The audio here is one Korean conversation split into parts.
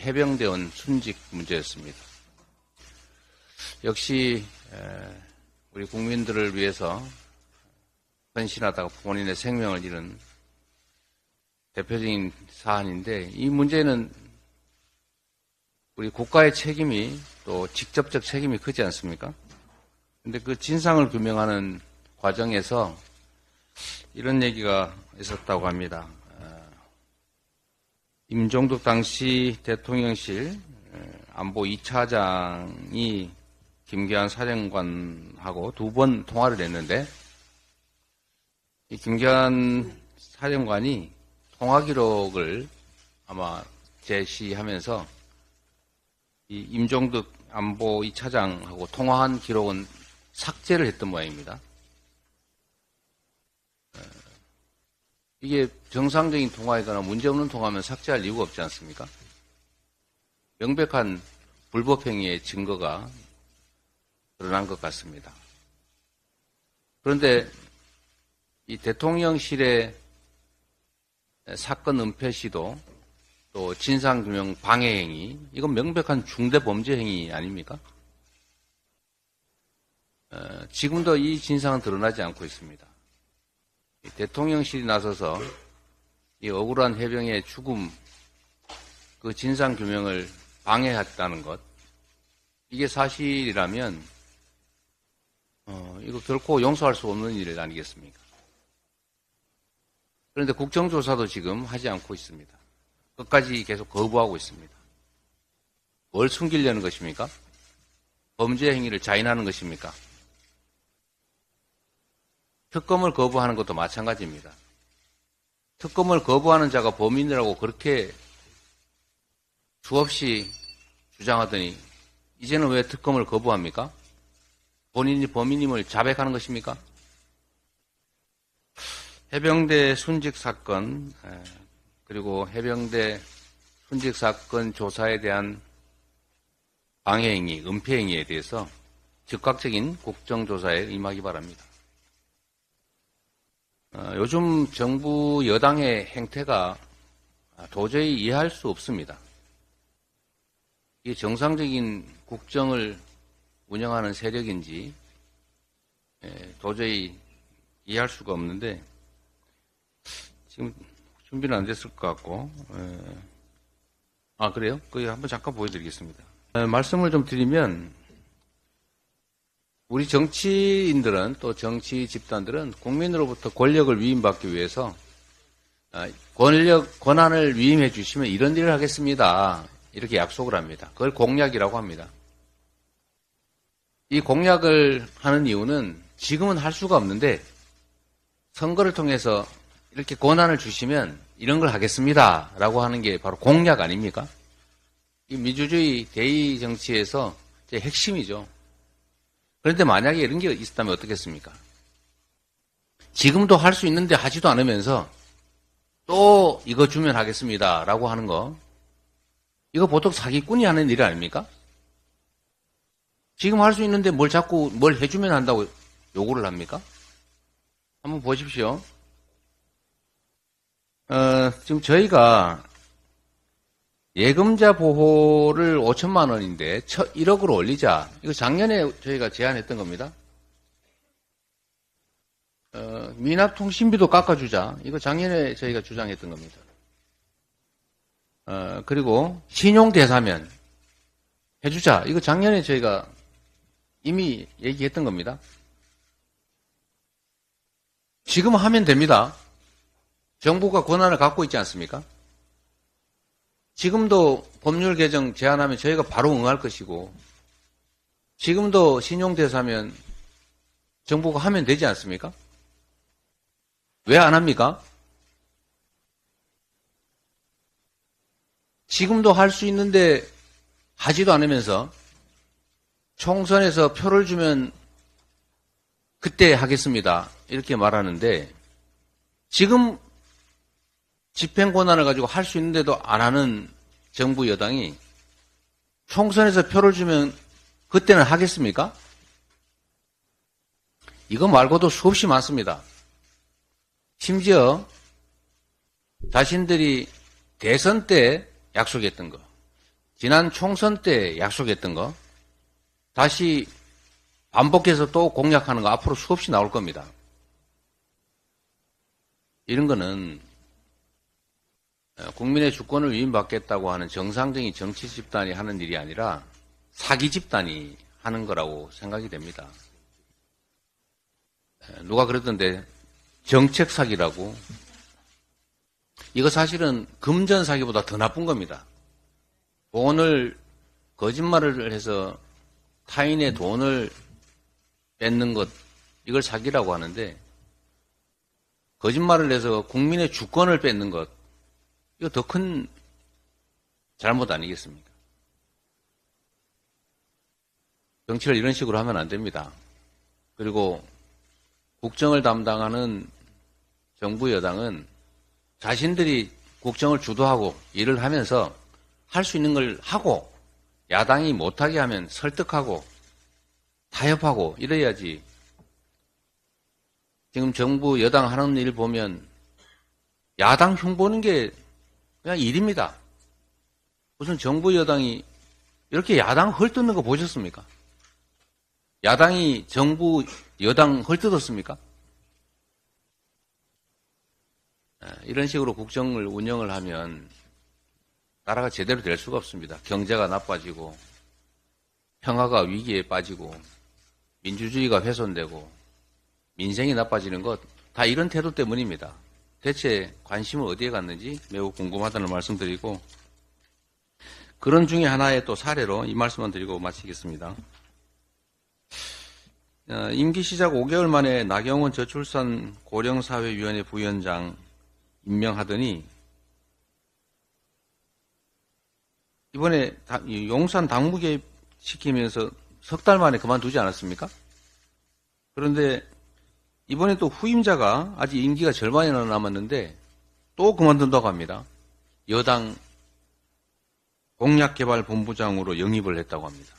해병대원 순직 문제였습니다. 역시 우리 국민들을 위해서 헌신하다가 본인의 생명을 잃은 대표적인 사안인데, 이 문제는 우리 국가의 책임이 또 직접적 책임이 크지 않습니까? 근데 그 진상을 규명하는 과정에서 이런 얘기가 있었다고 합니다. 임종덕 당시 대통령실 안보 2차장이 김기환 사령관하고 2번 통화를 했는데, 이 김기환 사령관이 통화 기록을 아마 제시하면서 이 임종덕 안보 2차장하고 통화한 기록은 삭제를 했던 모양입니다. 이게 정상적인 통화이거나 문제없는 통화면 삭제할 이유가 없지 않습니까? 명백한 불법행위의 증거가 드러난 것 같습니다. 그런데 이 대통령실의 사건 은폐 시도 또 진상규명 방해 행위, 이건 명백한 중대범죄 행위 아닙니까? 지금도 이 진상은 드러나지 않고 있습니다. 대통령실이 나서서 이 억울한 해병의 죽음, 그 진상규명을 방해했다는 것, 이게 사실이라면 이거 결코 용서할 수 없는 일 아니겠습니까? 그런데 국정조사도 지금 하지 않고 있습니다. 끝까지 계속 거부하고 있습니다. 뭘 숨기려는 것입니까? 범죄 행위를 자인하는 것입니까? 특검을 거부하는 것도 마찬가지입니다. 특검을 거부하는 자가 범인이라고 그렇게 수없이 주장하더니 이제는 왜 특검을 거부합니까? 본인이 범인임을 자백하는 것입니까? 해병대 순직 사건, 그리고 해병대 순직 사건 조사에 대한 방해행위, 은폐행위에 대해서 즉각적인 국정조사에 임하기 바랍니다. 요즘 정부 여당의 행태가 도저히 이해할 수 없습니다. 이게 정상적인 국정을 운영하는 세력인지 도저히 이해할 수가 없는데, 지금 준비는 안 됐을 것 같고, 그래요? 그거 한번 잠깐 보여드리겠습니다. 말씀을 좀 드리면, 우리 정치인들은 또 정치 집단들은 국민으로부터 권력을 위임받기 위해서 권한을 위임해 주시면 이런 일을 하겠습니다, 이렇게 약속을 합니다. 그걸 공약이라고 합니다. 이 공약을 하는 이유는 지금은 할 수가 없는데 선거를 통해서 이렇게 권한을 주시면 이런 걸 하겠습니다 라고 하는 게 바로 공약 아닙니까? 이 민주주의 대의 정치에서 제 핵심이죠. 그런데 만약에 이런 게 있었다면 어떻겠습니까? 지금도 할 수 있는데 하지도 않으면서 또 이거 주면 하겠습니다 라고 하는 거, 이거 보통 사기꾼이 하는 일 아닙니까? 지금 할 수 있는데 뭘 자꾸 뭘 해주면 한다고 요구를 합니까? 한번 보십시오. 지금 저희가 예금자 보호를 5천만 원인데 1억으로 올리자. 이거 작년에 저희가 제안했던 겁니다. 미납통신비도 깎아주자. 이거 작년에 저희가 주장했던 겁니다. 그리고 신용대사면 해주자. 이거 작년에 저희가 이미 얘기했던 겁니다. 지금 하면 됩니다. 정부가 권한을 갖고 있지 않습니까? 지금도 법률 개정 제안하면 저희가 바로 응할 것이고, 지금도 신용대사면 정부가 하면 되지 않습니까? 왜 안 합니까? 지금도 할 수 있는데 하지도 않으면서 총선에서 표를 주면 그때 하겠습니다, 이렇게 말하는데, 지금 집행 권한을 가지고 할 수 있는데도 안 하는 정부 여당이 총선에서 표를 주면 그때는 하겠습니까? 이거 말고도 수없이 많습니다. 심지어 자신들이 대선 때 약속했던 거, 지난 총선 때 약속했던 거 다시 반복해서 또 공약하는 거 앞으로 수없이 나올 겁니다. 이런 거는 국민의 주권을 위임받겠다고 하는 정상적인 정치 집단이 하는 일이 아니라 사기 집단이 하는 거라고 생각이 됩니다. 누가 그랬던데 정책 사기라고. 이거 사실은 금전 사기보다 더 나쁜 겁니다. 돈을 거짓말을 해서 타인의 돈을 뺏는 것, 이걸 사기라고 하는데 거짓말을 해서 국민의 주권을 뺏는 것, 이거 더 큰 잘못 아니겠습니까? 정치를 이런 식으로 하면 안 됩니다. 그리고 국정을 담당하는 정부 여당은 자신들이 국정을 주도하고 일을 하면서 할 수 있는 걸 하고 야당이 못하게 하면 설득하고 타협하고 이래야지. 지금 정부 여당 하는 일 보면 야당 흉보는 게 그냥 일입니다. 무슨 정부 여당이 이렇게 야당 헐뜯는 거 보셨습니까? 야당이 정부 여당 헐뜯었습니까? 이런 식으로 국정을 운영을 하면 나라가 제대로 될 수가 없습니다. 경제가 나빠지고 평화가 위기에 빠지고 민주주의가 훼손되고 민생이 나빠지는 것 다 이런 태도 때문입니다. 대체 관심을 어디에 갔는지 매우 궁금하다는 말씀드리고 그런 중에 하나의 또 사례로 이 말씀만 드리고 마치겠습니다. 임기 시작 5개월 만에 나경원 저출산 고령사회위원회 부위원장 임명하더니 이번에 용산 당무 개입시키면서 석 달 만에 그만두지 않았습니까? 그런데 이번에 또 후임자가 아직 임기가 절반이나 남았는데 또 그만둔다고 합니다. 여당 공약개발본부장으로 영입을 했다고 합니다.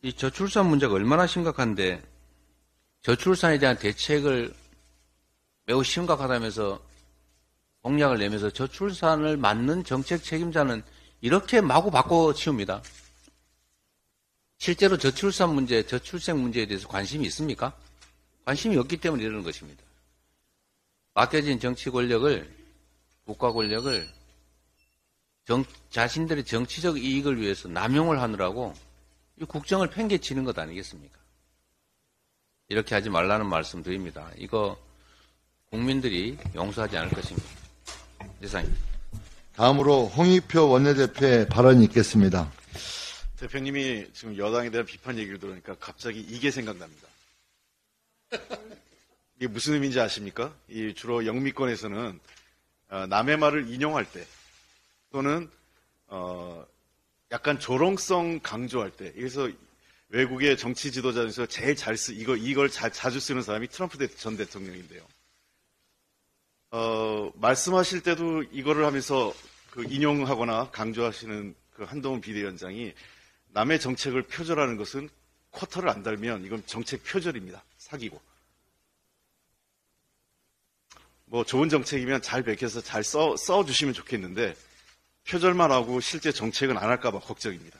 이 저출산 문제가 얼마나 심각한데 저출산에 대한 대책을 매우 심각하다면서 공약을 내면서 저출산을 맡는 정책 책임자는 이렇게 마구 바꿔치웁니다. 실제로 저출산 문제, 저출생 문제에 대해서 관심이 있습니까? 관심이 없기 때문에 이러는 것입니다. 맡겨진 정치 권력을, 국가 권력을 자신들의 정치적 이익을 위해서 남용을 하느라고 이 국정을 팽개치는 것 아니겠습니까? 이렇게 하지 말라는 말씀 드립니다. 이거 국민들이 용서하지 않을 것입니다. 이상입니다. 다음으로 홍익표 원내대표의 발언이 있겠습니다. 대표님이 지금 여당에 대한 비판 얘기를 들으니까 갑자기 이게 생각납니다. 이게 무슨 의미인지 아십니까? 이 주로 영미권에서는 남의 말을 인용할 때 또는 약간 조롱성 강조할 때, 그래서 외국의 정치 지도자 중에서 제일 이걸 자주 쓰는 사람이 트럼프 전 대통령인데요. 말씀하실 때도 이거를 하면서 그 인용하거나 강조하시는 그 한동훈 비대위원장이 남의 정책을 표절하는 것은 쿼터를 안 달면 이건 정책 표절입니다. 사기고. 뭐 좋은 정책이면 잘 베껴서 잘 써주시면 좋겠는데 표절만 하고 실제 정책은 안 할까 봐 걱정입니다.